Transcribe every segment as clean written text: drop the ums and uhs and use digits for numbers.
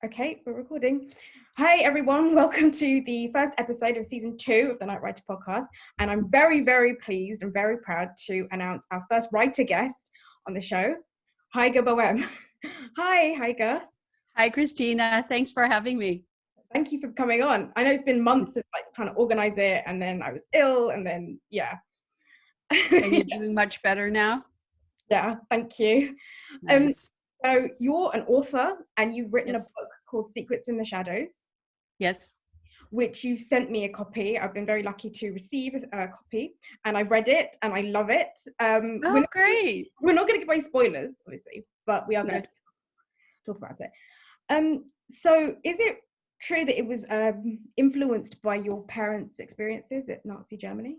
Okay, we're recording. Hi, everyone. Welcome to the first episode of season 2 of the Night Writer podcast. And I'm very, very pleased and very proud to announce our first writer guest on the show, Heige Boehm. Hi, Heige. Hi, Christina. Thanks for having me. Thank you for coming on. I know it's been months of trying to organize it, and then I was ill, and then, yeah. And you're doing much better now? Yeah, thank you. Nice. So you're an author, and you've written Yes. a book called Secrets in the Shadows. Yes. Which you've sent me a copy. I've been very lucky to receive a copy, and I've read it, and I love it. Great. We're not going to give away spoilers, obviously, but we are going to talk about it. So is it true that it was influenced by your parents' experiences at Nazi Germany?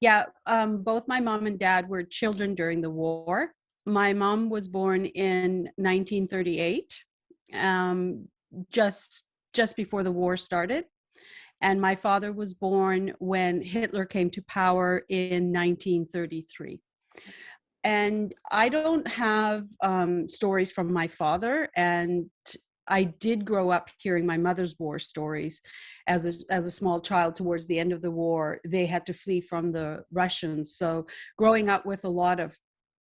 Yeah, both my mom and dad were children during the war. My mom was born in 1938, just before the war started. And my father was born when Hitler came to power in 1933. And I don't have stories from my father, and I did grow up hearing my mother's war stories. As a small child, towards the end of the war, they had to flee from the Russians. So growing up with a lot of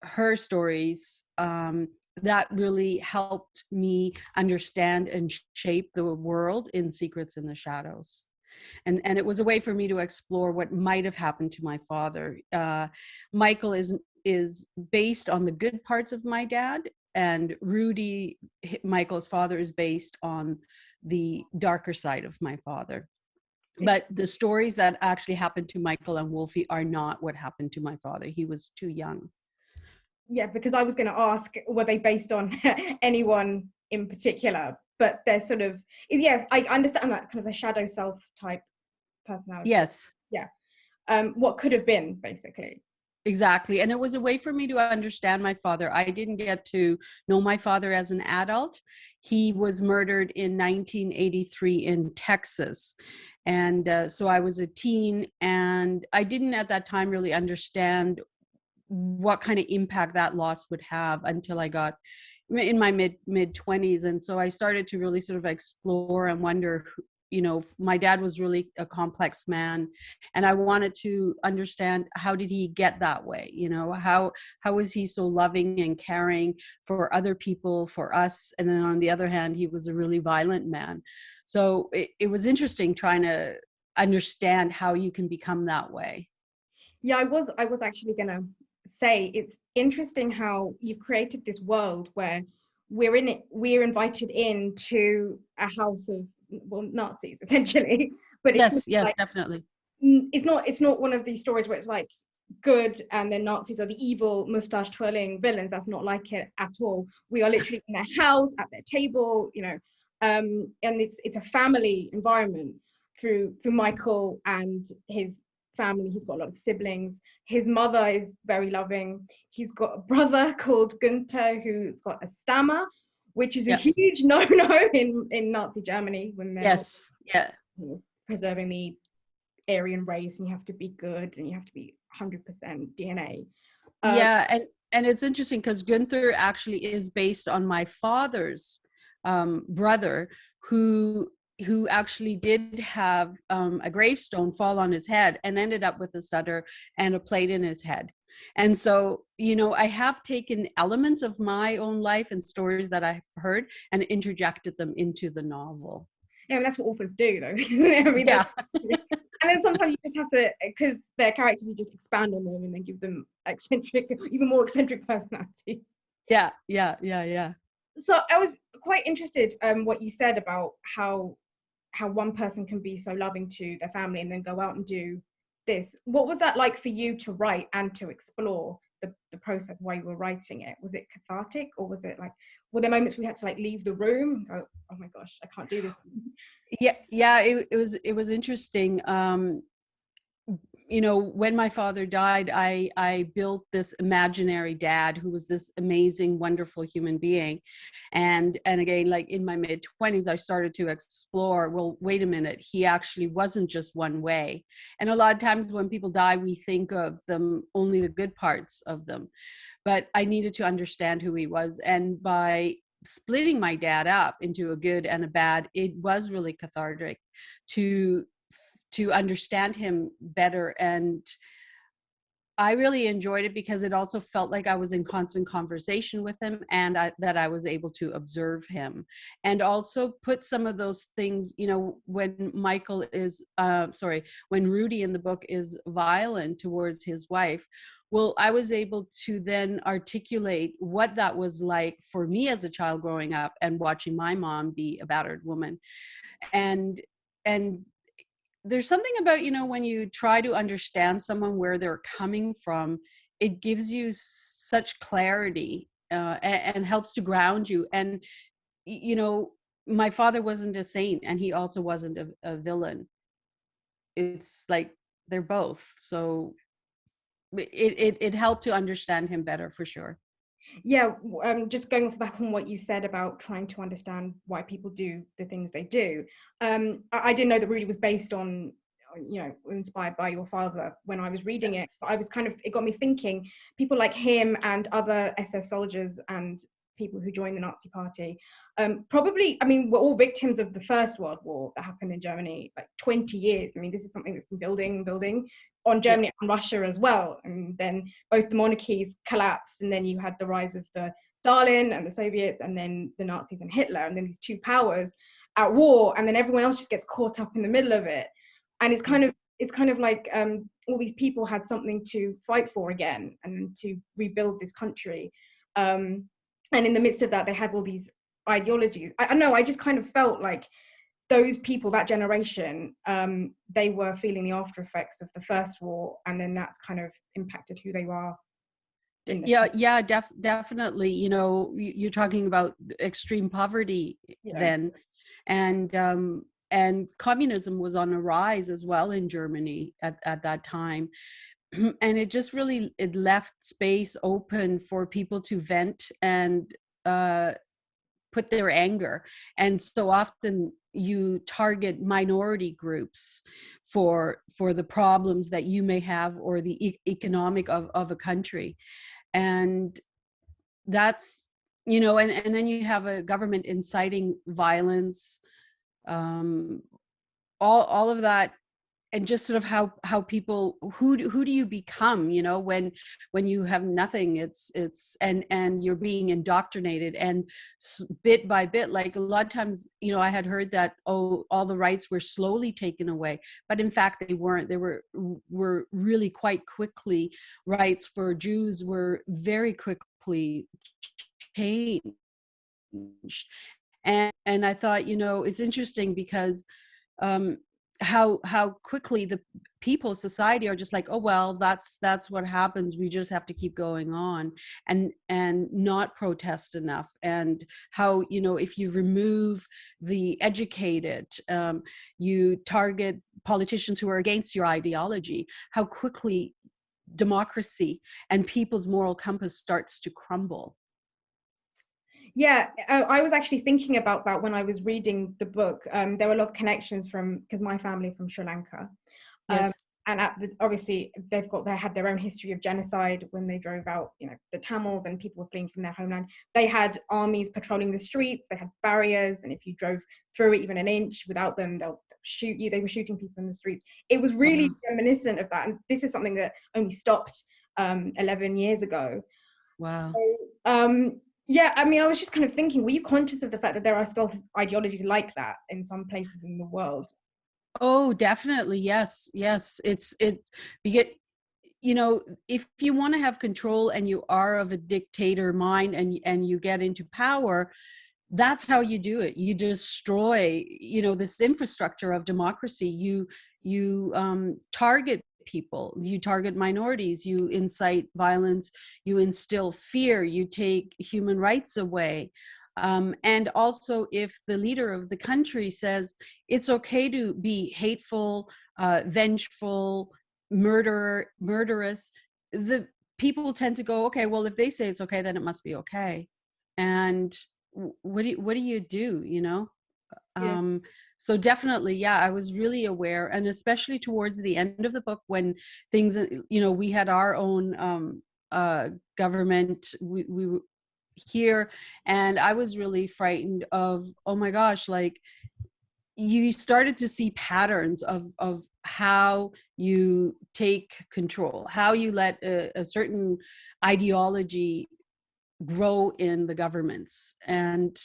her stories, that really helped me understand and shape the world in Secrets in the Shadows. And it was a way for me to explore what might have happened to my father. Michael is based on the good parts of my dad, and Rudy, Michael's father, is based on the darker side of my father. But the stories that actually happened to Michael and Wolfie are not what happened to my father. He was too young. Yeah, because I was going to ask, were they based on anyone in particular? But they're sort of, yes, I understand that kind of a shadow self type personality. Yes. Yeah. What could have been, basically. Exactly. And it was a way for me to understand my father. I didn't get to know my father as an adult. He was murdered in 1983 in Texas. And so I was a teen, and I didn't at that time really understand what kind of impact that loss would have until I got in my mid 20s. And so I started to really sort of explore and wonder, my dad was really a complex man, and I wanted to understand, how did he get that way? How was he so loving and caring for other people, for us? And then on the other hand, he was a really violent man. So it was interesting trying to understand how you can become that way. Yeah, I was actually going to say, it's interesting how you've created this world where we're invited into a house of, well, Nazis essentially, but yes, definitely. It's not one of these stories where it's like good and then Nazis are the evil mustache twirling villains. That's not like it at all. We are literally in their house, at their table, and it's a family environment through Michael and his family. He's got a lot of siblings. His mother is very loving. He's got a brother called Gunther who's got a stammer, which is a huge no-no in Nazi Germany when they're preserving the Aryan race, and you have to be good and you have to be 100% DNA. And it's interesting because Gunther actually is based on my father's brother, who actually did have a gravestone fall on his head and ended up with a stutter and a plate in his head. And so, I have taken elements of my own life and stories that I've heard and interjected them into the novel. Yeah, and that's what authors do, though. I mean, and then sometimes you just have to, because they're characters, you just expand on them and then give them even more eccentric personality. Yeah. So I was quite interested what you said about how one person can be so loving to their family and then go out and do this. What was that like for you to write and to explore the process while you were writing it? Was it cathartic, or was it like, were there moments we had to like leave the room and go, oh my gosh, I can't do this? It was interesting. When my father died, I built this imaginary dad who was this amazing, wonderful human being. And again, like in my mid 20s, I started to explore, well, wait a minute, he actually wasn't just one way. And a lot of times when people die, we think of them, only the good parts of them. But I needed to understand who he was. And by splitting my dad up into a good and a bad, it was really cathartic to understand him better. And I really enjoyed it because it also felt like I was in constant conversation with him, and that I was able to observe him and also put some of those things, you know, when Michael is, when Rudy in the book is violent towards his wife. Well, I was able to then articulate what that was like for me as a child growing up and watching my mom be a battered woman. And, and there's something about, you know, when you try to understand someone, where they're coming from, it gives you such clarity, and helps to ground you. And you know, my father wasn't a saint, and he also wasn't a villain. It's like they're both. So it helped to understand him better, for sure. Yeah, just going off back on what you said about trying to understand why people do the things they do. I didn't know that Rudy was based on, you know, inspired by your father when I was reading it. But I was kind of, it got me thinking, people like him and other SS soldiers and people who joined the Nazi party, probably, I mean, we're all victims of the First World War that happened in Germany, like 20 years. I mean, this is something that's been building on Yeah. Germany and Russia as well. And then both the monarchies collapsed, and then you had the rise of the Stalin and the Soviets, and then the Nazis and Hitler, and then these two powers at war, and then everyone else just gets caught up in the middle of it. And it's kind of like all these people had something to fight for again and to rebuild this country. And in the midst of that, they had all these ideologies. I know, I just kind of felt like those people, that generation, they were feeling the after effects of the First War, and then that's kind of impacted who they are. Yeah, definitely. You know, you're talking about extreme poverty then, and communism was on a rise as well in Germany at that time. And it just really, it left space open for people to vent and put their anger. And so often you target minority groups for the problems that you may have, or the economic of a country. And that's, you know, and then you have a government inciting violence, all of that. And just sort of how people, who do you become, you know, when you have nothing. It's and you're being indoctrinated, and bit by bit, like a lot of times, you know, I had heard that, oh, all the rights were slowly taken away, but in fact they weren't. They were really quite quickly. Rights for Jews were very quickly changed. And I thought, you know, it's interesting because how quickly the people, society, are just like, oh well, that's what happens, we just have to keep going on, and not protest enough. And how, you know, if you remove the educated, you target politicians who are against your ideology, how quickly democracy and people's moral compass starts to crumble. Yeah, I was actually thinking about that when I was reading the book. There were a lot of connections because my family from Sri Lanka. Yes. And obviously they had their own history of genocide when they drove out, you know, the Tamils, and people were fleeing from their homeland. They had armies patrolling the streets, they had barriers, and if you drove through it even an inch without them, they'll shoot you. They were shooting people in the streets. It was really reminiscent of that, and this is something that only stopped 11 years ago. Wow. So, yeah, I mean, I was just kind of thinking, were you conscious of the fact that there are still ideologies like that in some places in the world? Oh, definitely. Yes. It's because, you know, if you want to have control and you are of a dictator mind, and you get into power, that's how you do it. You destroy, you know, this infrastructure of democracy. You target people, you target minorities, you incite violence, you instill fear, you take human rights away. And also, if the leader of the country says it's okay to be hateful, vengeful, murderous, the people tend to go, okay, well, if they say it's okay, then it must be okay. And what do you do, you know? Yeah. So definitely, yeah, I was really aware, and especially towards the end of the book, when things, you know, we had our own government. We here, and I was really frightened of, oh my gosh, like you started to see patterns of how you take control, how you let a certain ideology grow in the governments. And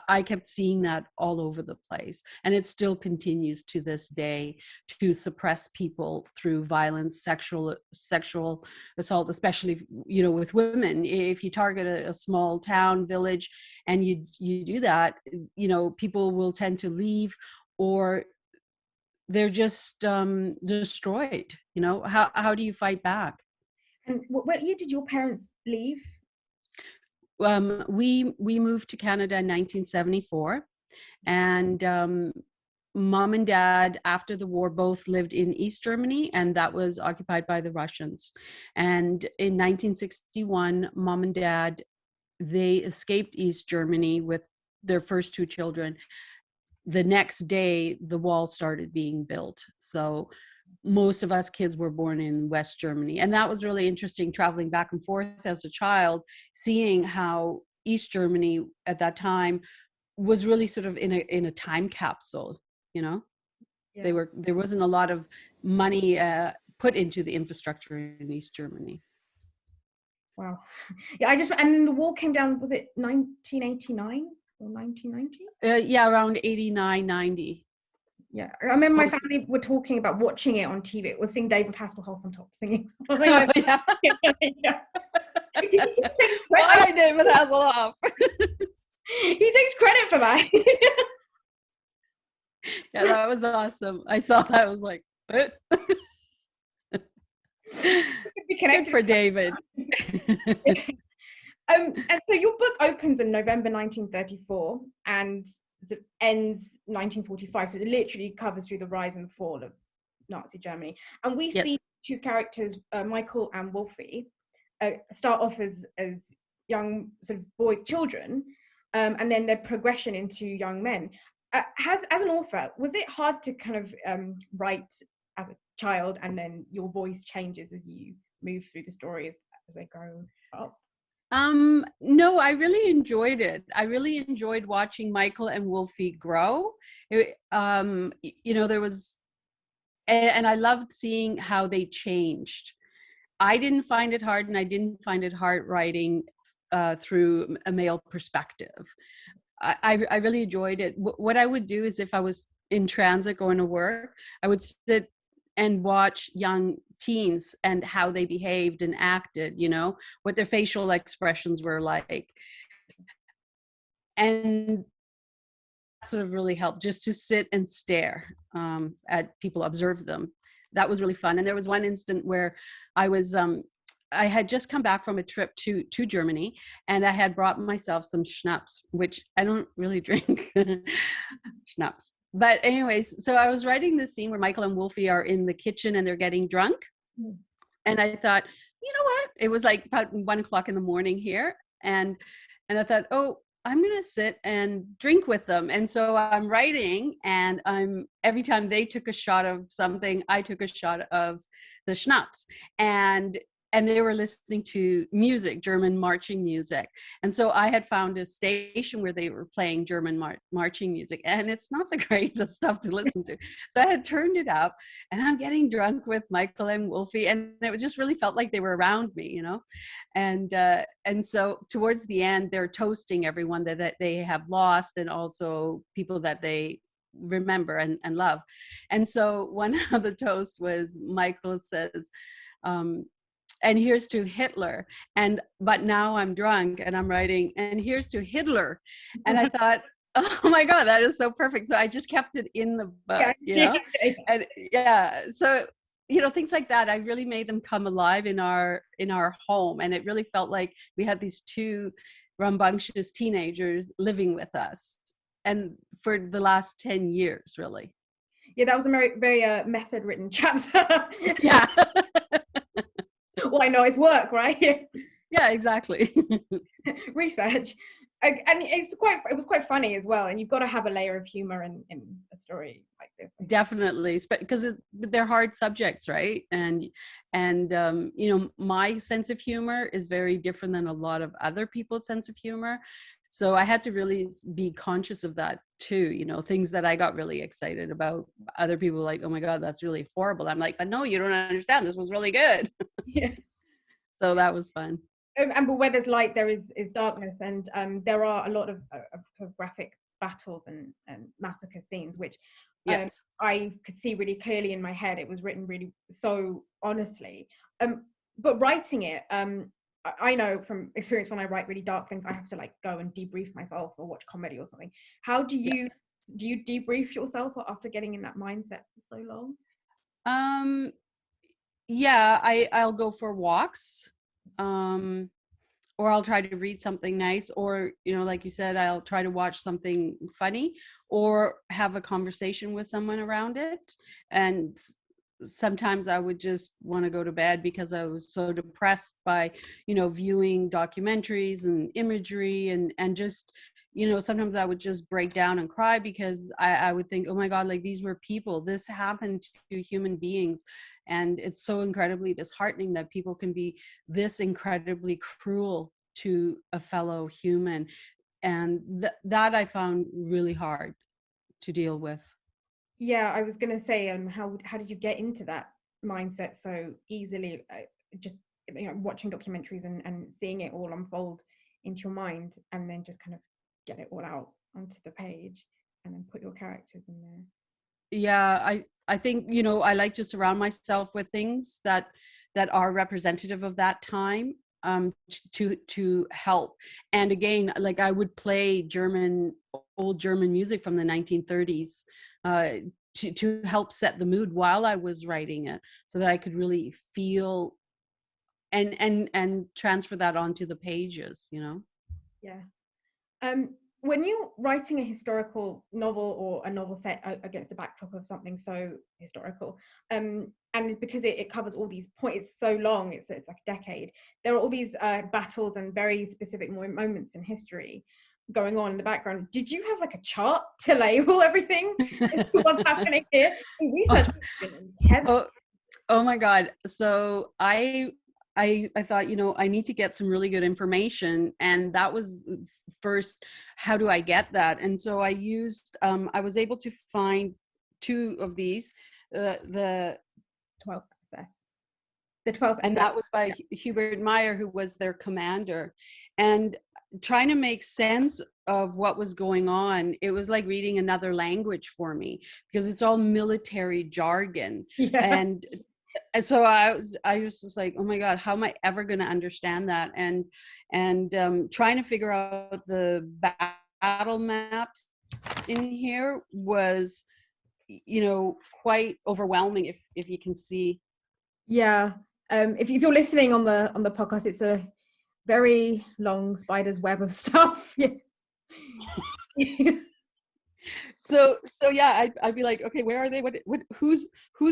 I kept seeing that all over the place. And it still continues to this day to suppress people through violence, sexual assault, especially, you know, with women. If you target a small town, village, and you do that, you know, people will tend to leave, or they're just destroyed. You know, how do you fight back? And what year did your parents leave? We moved to Canada in 1974, and mom and dad after the war both lived in East Germany, and that was occupied by the Russians. And in 1961, mom and dad, they escaped East Germany with their first two children. The next day, the wall started being built. So most of us kids were born in West Germany. And that was really interesting, traveling back and forth as a child, seeing how East Germany at that time was really sort of in a time capsule, you know? Yeah. There wasn't a lot of money put into the infrastructure in East Germany. Wow. Yeah, and then the wall came down, was it 1989 or 1990? Yeah, around 89, 90. Yeah, I remember my family were talking about watching it on TV. It was seeing David Hasselhoff on top singing. Oh, yeah. Yeah. He takes Why David Hasselhoff? He takes credit for that. Yeah, that was awesome. I saw that. I was like, what? Good for David. And so your book opens in November 1934 and ends 1945. So it literally covers through the rise and fall of Nazi Germany. And we Yes. see two characters, Michael and Wolfie, start off as young sort of boys, children, and then their progression into young men. As an author, was it hard to kind of write as a child, and then your voice changes as you move through the stories as they grow up? No, I really enjoyed it. I really enjoyed watching Michael and Wolfie grow. You know, there was, and I loved seeing how they changed. I didn't find it hard, and I didn't find it hard writing through a male perspective. I really enjoyed it. What I would do is, if I was in transit going to work, I would sit and watch young teens and how they behaved and acted, you know, what their facial expressions were like. And that sort of really helped, just to sit and stare at people, observe them. That was really fun. And there was one instant where I had just come back from a trip to Germany, and I had brought myself some schnapps, which I don't really drink schnapps. But anyways, so I was writing this scene where Michael and Wolfie are in the kitchen and they're getting drunk. And I thought, you know what? It was like about 1 o'clock in the morning here. And I thought, oh, I'm going to sit and drink with them. And so I'm writing, and every time they took a shot of something, I took a shot of the schnapps. And they were listening to music, German marching music. And so I had found a station where they were playing German marching music, and it's not the greatest stuff to listen to. So I had turned it up, and I'm getting drunk with Michael and Wolfie, and it just really felt like they were around me, you know? And so towards the end, they're toasting everyone that they have lost, and also people that they remember and love. And so one of the toasts was, Michael says, and here's to Hitler. But now I'm drunk and I'm writing, and here's to Hitler. And I thought, oh my God, that is so perfect. So I just kept it in the book, you know? And yeah, so, you know, things like that, I really made them come alive in our home. And it really felt like we had these two rambunctious teenagers living with us, and for the last 10 years, really. Yeah, that was a very, very method written chapter. Yeah. Well, I know it's work, right? Yeah, exactly. Research. And it was quite funny as well. And you've got to have a layer of humor in a story like Definitely, because they're hard subjects, right? And you know, my sense of humor is very different than a lot of other people's sense of humor. So I had to really be conscious of that too. You know, things that I got really excited about, other people like, oh my God, that's really horrible. I'm like, but no, you don't understand. This was really good. Yeah. So that was fun. And but where there's light, there is darkness, and there are a lot of sort of graphic battles and massacre scenes, which Yes. I could see really clearly in my head. It was written really so honestly. But writing it, I know from experience when I write really dark things, I have to like go and debrief myself or watch comedy or something. How do Yeah. you debrief yourself after getting in that mindset for so long? Yeah, I'll go for walks. Um, or I'll try to read something nice, or, you know, like you said, I'll try to watch something funny or have a conversation with someone around it. And sometimes I would just want to go to bed because I was so depressed by, you know, viewing documentaries and imagery, and just, you know, sometimes I would just break down and cry because I would think, oh my God, like these were people, this happened to human beings. And it's so incredibly disheartening that people can be this incredibly cruel to a fellow human. And that I found really hard to deal with. Yeah, I was gonna say, how did you get into that mindset so easily? Just watching documentaries and seeing it all unfold into your mind, and then just kind of get it all out onto the page, and then put your characters in there. Yeah, I think, you know, I like to surround myself with things that are representative of that time, to help. And again, like I would play old German music from the 1930s, to help set the mood while I was writing it, so that I could really feel and transfer that onto the pages, you know. Yeah. When you're writing a historical novel or a novel set against the backdrop of something so historical, and because it covers all these points, it's so long, it's like a decade. There are all these battles and very specific moments in history going on in the background. Did you have like a chart to label everything? What's happening here? Research has been intense. Oh, oh my God. So I thought, you know, I need to get some really good information. And that was first, how do I get that? And so I used, I was able to find two of these, the 12th SS. The 12th and SS. that was by Yeah. Hubert Meyer, who was their commander. And trying to make sense of what was going on, it was like reading another language for me, because it's all military jargon. Yeah. And so I was just like, oh my God, how am I ever going to understand that? And trying to figure out the battle maps in here was, you know, quite overwhelming, if you can see. Yeah. If you're listening on the podcast, it's a very long spider's web of stuff. Yeah. So yeah, I'd be like, okay, where are they? What who's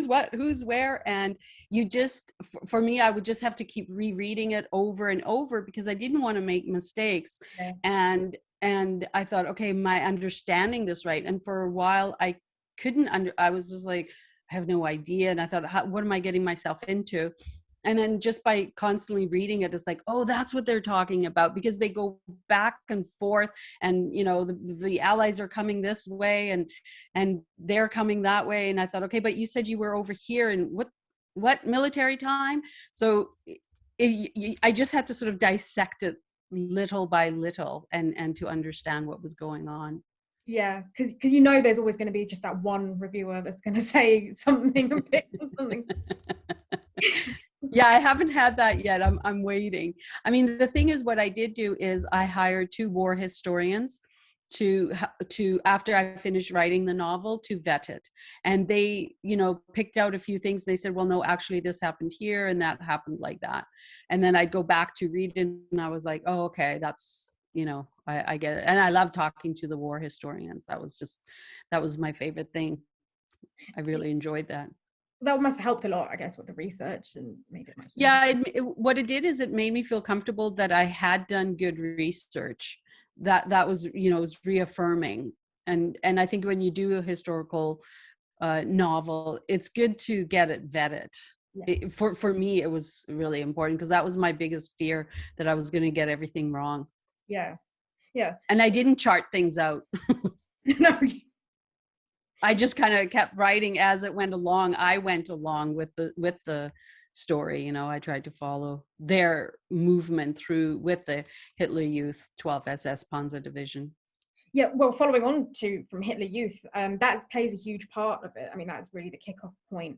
what, who's where? And you just, for me, I would just have to keep rereading it over and over because I didn't want to make mistakes. Yeah. And I thought, okay, am I understanding this right? And for a while I couldn't I was just like, I have no idea. And I thought, what am I getting myself into? And then just by constantly reading it, it's like, oh, that's what they're talking about, because they go back and forth, and you know, the allies are coming this way and they're coming that way. And I thought, okay, but you said you were over here, and what military time? So I just had to sort of dissect it little by little, and to understand what was going on. Yeah, because you know there's always going to be just that one reviewer that's going to say something and pick something. Yeah, I haven't had that yet. I'm waiting. I mean, the thing is, what I did do is I hired two war historians to after I finished writing the novel, to vet it. And they, you know, picked out a few things. They said, well, no, actually this happened here and that happened like that. And then I'd go back to read it and I was like, oh, okay, that's, you know, I get it. And I love talking to the war historians. That was my favorite thing. I really enjoyed that. That must have helped a lot, I guess, with the research and made it much easier. Yeah, what it did is it made me feel comfortable that I had done good research. That was, you know, was reaffirming. And I think when you do a historical novel, it's good to get it vetted. Yeah. For me, it was really important because that was my biggest fear, that I was going to get everything wrong. Yeah. Yeah. And I didn't chart things out. No. I just kind of kept writing as it went along. I went along with the story. You know, I tried to follow their movement through with the Hitler Youth 12 SS Panzer Division. Yeah, well, following on from Hitler Youth, that plays a huge part of it. I mean, that's really the kickoff point.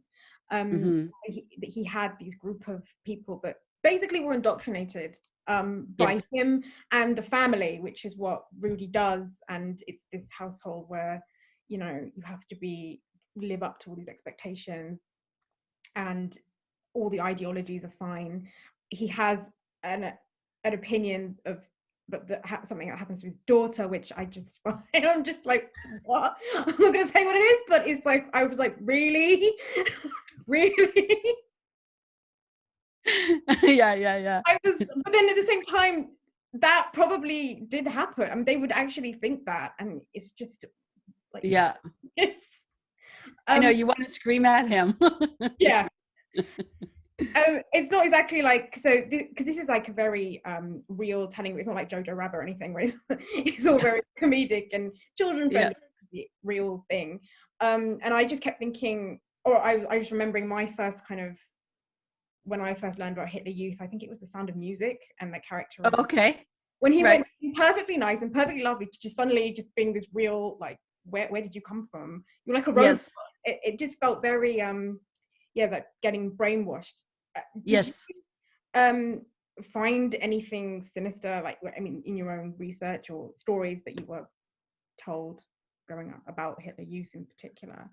He had these group of people that basically were indoctrinated by Yes. him and the family, which is what Rudy does. And it's this household where, you know, you have to live up to all these expectations, and all the ideologies are fine. He has an opinion of, but something that happens to his daughter, which I'm just like, what? I'm not going to say what it is, but it's like, I was like, really? Really? Yeah. But then at the same time, that probably did happen. I mean, they would actually think that, and it's just like, Yeah. yes. I know, you want to scream at him. Yeah. It's not exactly like, so because this is like a very real telling. It's not like Jojo Rabbit or anything where it's all very comedic and children friendly, real thing. And I just kept thinking, or I was remembering my first kind of, when I first learned about Hitler Youth, I think it was The Sound of Music, and the character of, Okay. when he went perfectly nice and perfectly lovely to just suddenly just being this real, like, where did you come from? You're like a robot. Yes. It just felt very that getting brainwashed. Did Yes. you find anything sinister, like, I mean, in your own research or stories that you were told growing up about Hitler Youth in particular?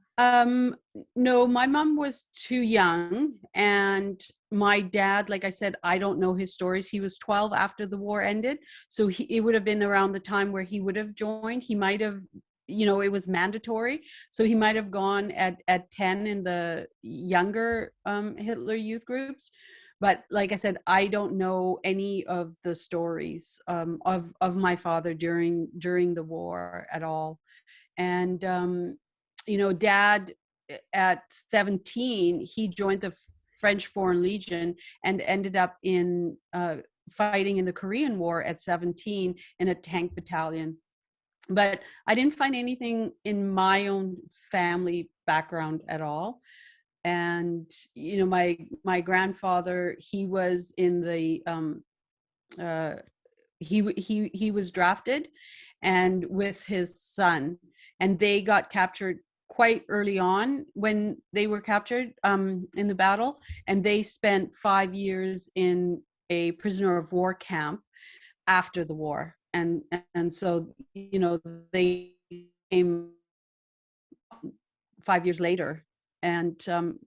No, my mom was too young, and my dad, like I said, I don't know his stories. He was 12 after the war ended, so it would have been around the time where he would have joined. He might have, you know, it was mandatory, so he might have gone at 10 in the younger Hitler Youth groups. But like I said, I don't know any of the stories of my father during the war at all. And you know, Dad, at 17, he joined the French Foreign Legion and ended up in fighting in the Korean War at 17 in a tank battalion. But I didn't find anything in my own family background at all. And you know, my grandfather, he was in the he was drafted, and with his son, and they got captured quite early on when they were captured in the battle, and they spent 5 years in a prisoner of war camp after the war. And so, you know, they came 5 years later. And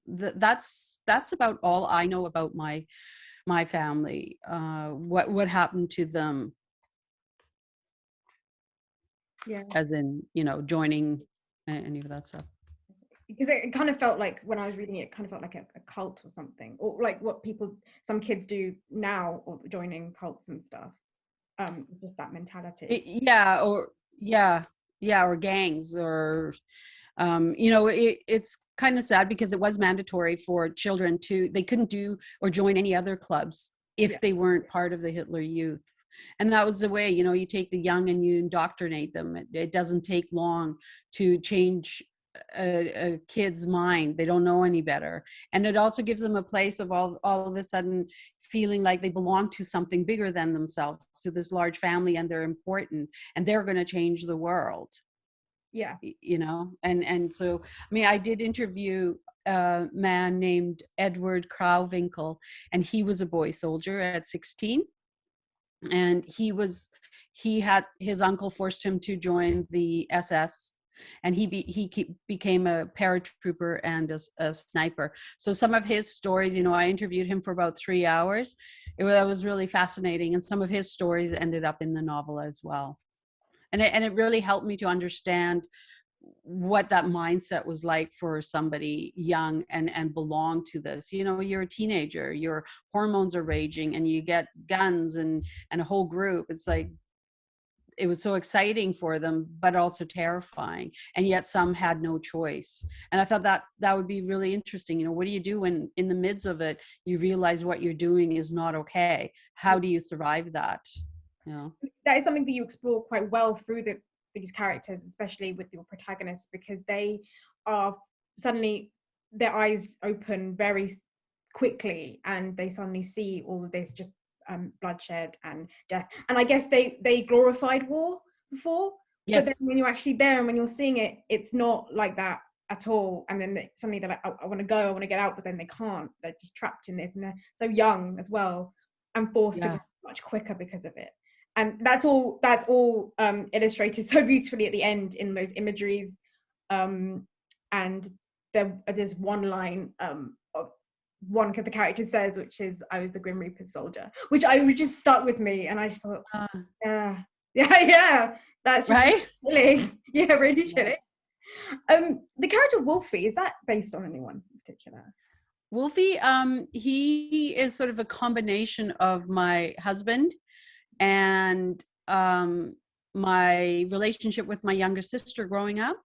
that's about all I know about my family, what happened to them. Yeah, As in, you know, joining any of that stuff. because it kind of felt like, when I was reading it, it kind of felt like a cult or something, or like what some kids do now, or joining cults and stuff. Just that mentality. Or gangs, or you know, it's kind of sad because it was mandatory for children they couldn't do or join any other clubs if they weren't part of the Hitler Youth. And that was the way, you know, you take the young and you indoctrinate them. It doesn't take long to change a kid's mind. They don't know any better. And it also gives them a place of all of a sudden feeling like they belong to something bigger than themselves, to this large family, and they're important, and they're going to change the world. Yeah. You know, and so, I mean, I did interview a man named Edward Krauwinkel, and he was a boy soldier at 16. And he had his uncle forced him to join the SS, and he became a paratrooper and a sniper. So some of his stories, you know, I interviewed him for about 3 hours. It was really fascinating, and some of his stories ended up in the novel as well. And it really helped me to understand what that mindset was like for somebody young and belong to this. You know, you're a teenager, your hormones are raging, and you get guns and a whole group. It's like, it was so exciting for them, but also terrifying. And yet some had no choice. And I thought that would be really interesting. What do you do when in the midst of it, you realize what you're doing is not okay? How do you survive that? That is something that you explore quite well through these characters, especially with your protagonists, because they are suddenly, their eyes open very quickly and they suddenly see all of this just bloodshed and death. And I guess they glorified war before, Yes. but then when you're actually there and when you're seeing it, it's not like that at all. And then suddenly they're like, I want to go, I want to get out, but then they can't. They're just trapped in this, and they're so young as well and forced to go much quicker because of it. And that's all illustrated so beautifully at the end in those imageries. And there's one line of one of the characters says, which is, "I was the Grim Reaper's soldier," which just stuck with me, and I just thought, yeah, that's right, really, yeah, really chilling. The character Wolfie, is that based on anyone in particular? Wolfie, he is sort of a combination of my husband and my relationship with my younger sister growing up.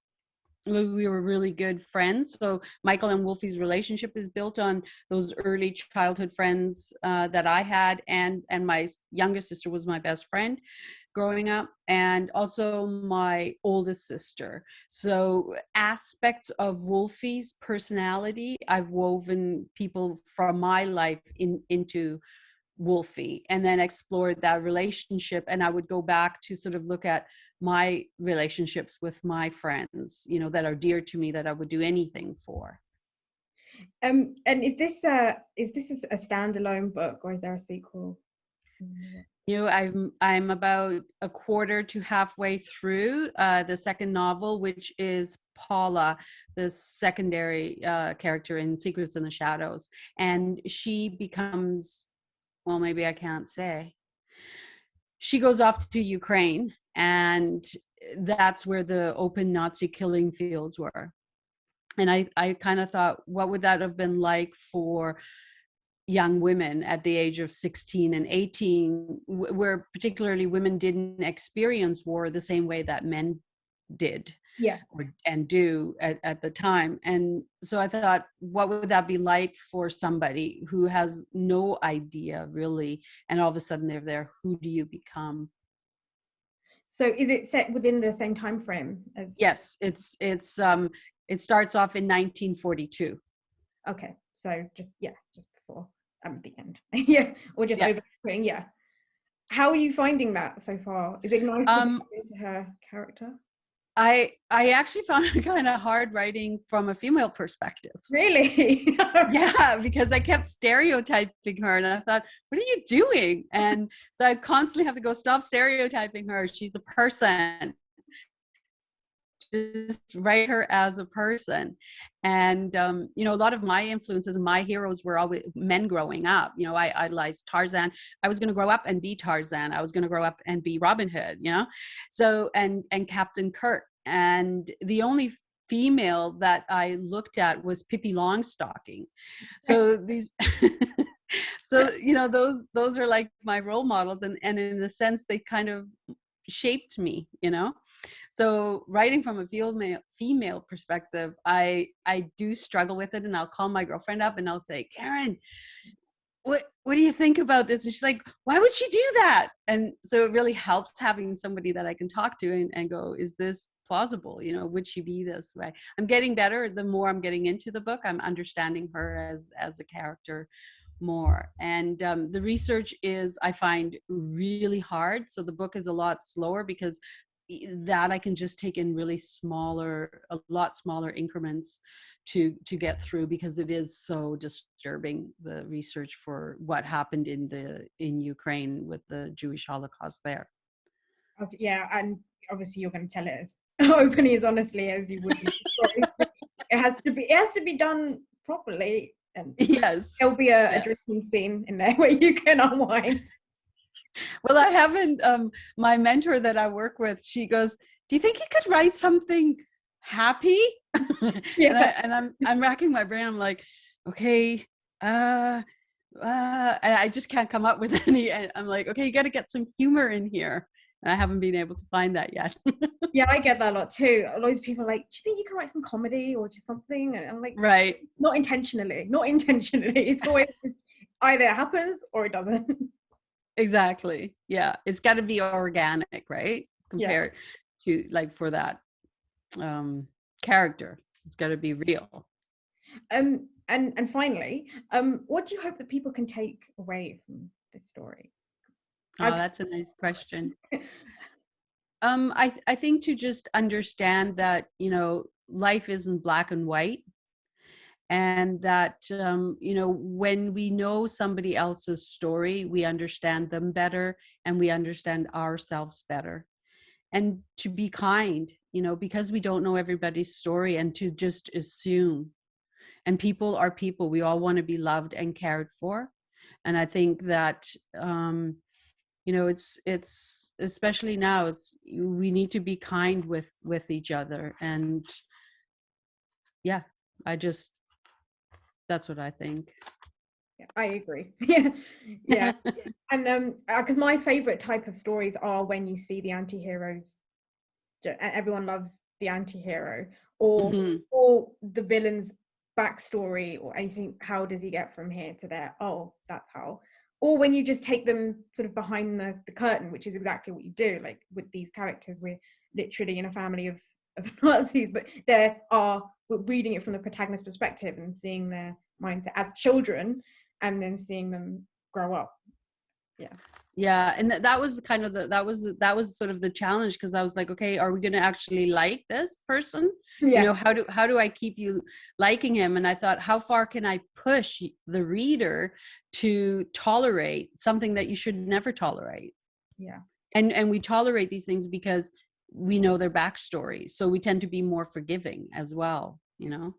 We were really good friends. So Michael and Wolfie's relationship is built on those early childhood friends that I had, and my younger sister was my best friend growing up, and also my oldest sister. So aspects of Wolfie's personality, I've woven people from my life into Wolfie, and then explored that relationship. And I would go back to sort of look at my relationships with my friends, that are dear to me, that I would do anything for. And is this a standalone book, or is there a sequel? I'm about a quarter to halfway through the second novel, which is Paula, the secondary character in Secrets in the Shadows, and she becomes, well, maybe I can't say. She goes off to Ukraine, and that's where the open Nazi killing fields were. And I kind of thought, what would that have been like for young women at the age of 16 and 18, where particularly women didn't experience war the same way that men did and do at the time. And so I thought, what would that be like for somebody who has no idea really, and all of a sudden they're there? Who do you become? So is it set within the same time frame as? Yes, it starts off in 1942. Okay, so just before the end. Yeah, or just over spring. Yeah. How are you finding that so far? Is it nice to get into her character? I actually found it kind of hard writing from a female perspective. Really? Yeah, because I kept stereotyping her, and I thought, what are you doing? And so I constantly have to go, stop stereotyping her. She's a person. Just write her as a person. And a lot of my influences, my heroes were always men growing up. I idolized Tarzan. I was going to grow up and be Tarzan. I was going to grow up and be Robin Hood, so and Captain Kirk. And the only female that I looked at was Pippi Longstocking. So these so those are like my role models, and in a sense they kind of shaped me. So writing from a female perspective, I do struggle with it, and I'll call my girlfriend up and I'll say, Karen, what do you think about this? And she's like, why would she do that? And so it really helps having somebody that I can talk to and go, is this plausible? Would she be this way? I'm getting better. The more I'm getting into the book, I'm understanding her as a character more. And the research is, I find, really hard. So the book is a lot slower because that I can just take in really a lot smaller increments to get through, because it is so disturbing, the research for what happened in Ukraine with the Jewish Holocaust there. Yeah, and obviously you're going to tell it as openly, as honestly as you would. It has to be done properly, and yes, there'll be a drinking scene in there where you can unwind. Well, I haven't. My mentor that I work with, she goes, "Do you think you could write something happy?" Yeah. and I'm racking my brain. I'm like, okay, and I just can't come up with any. I'm like, okay, you got to get some humor in here. And I haven't been able to find that yet. Yeah, I get that a lot too. Loads of people are like, do you think you can write some comedy or just something? And I'm like, Right. not intentionally. It's always either it happens or it doesn't. Exactly. Yeah. It's got to be organic, right? Yeah. Compared to like for that character. It's got to be real. And finally, what do you hope that people can take away from this story? Oh, that's a nice question. I think to just understand that, you know, life isn't black and white, and that, you know, when we know somebody else's story, we understand them better and we understand ourselves better. And to be kind, you know, because we don't know everybody's story, and to just assume. And people are people. We all want to be loved and cared for. And I think that, you know, it's especially now, we need to be kind with each other. And yeah, that's what I think. Yeah, I agree. Yeah. And because my favorite type of stories are when you see the anti-heroes, everyone loves the anti-hero, or Mm-hmm. or the villain's backstory, or anything. How does he get from here to there? Oh, that's how. Or when you just take them sort of behind the curtain, which is exactly what you do. Like with these characters, we're literally in a family of Nazis, but we're reading it from the protagonist's perspective and seeing their mindset as children, and then seeing them grow up. Yeah, and that was kind of that was sort of the challenge, because I was like, okay, are we going to actually like this person? You know, how do I keep you liking him? And I thought, how far can I push the reader to tolerate something that you should never tolerate? Yeah. And we tolerate these things because we know their backstory, so we tend to be more forgiving as well, you know.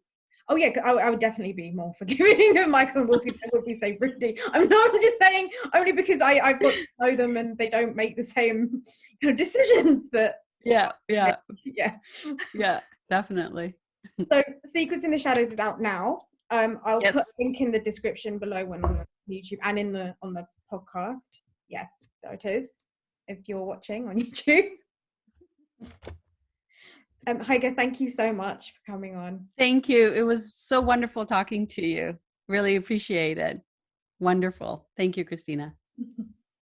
Oh yeah, I would definitely be more forgiving of Michael and Wolfie than Wolfie say Brittany. I'm not just saying only because I've got to know them and they don't make the same kind of decisions that. Yeah, definitely. So Secrets in the Shadows is out now. I'll Yes. put a link in the description below when on YouTube and on the podcast. Yes, there it is. If you're watching on YouTube. Heige, thank you so much for coming on. Thank you. It was so wonderful talking to you. Really appreciate it. Wonderful. Thank you, Christina.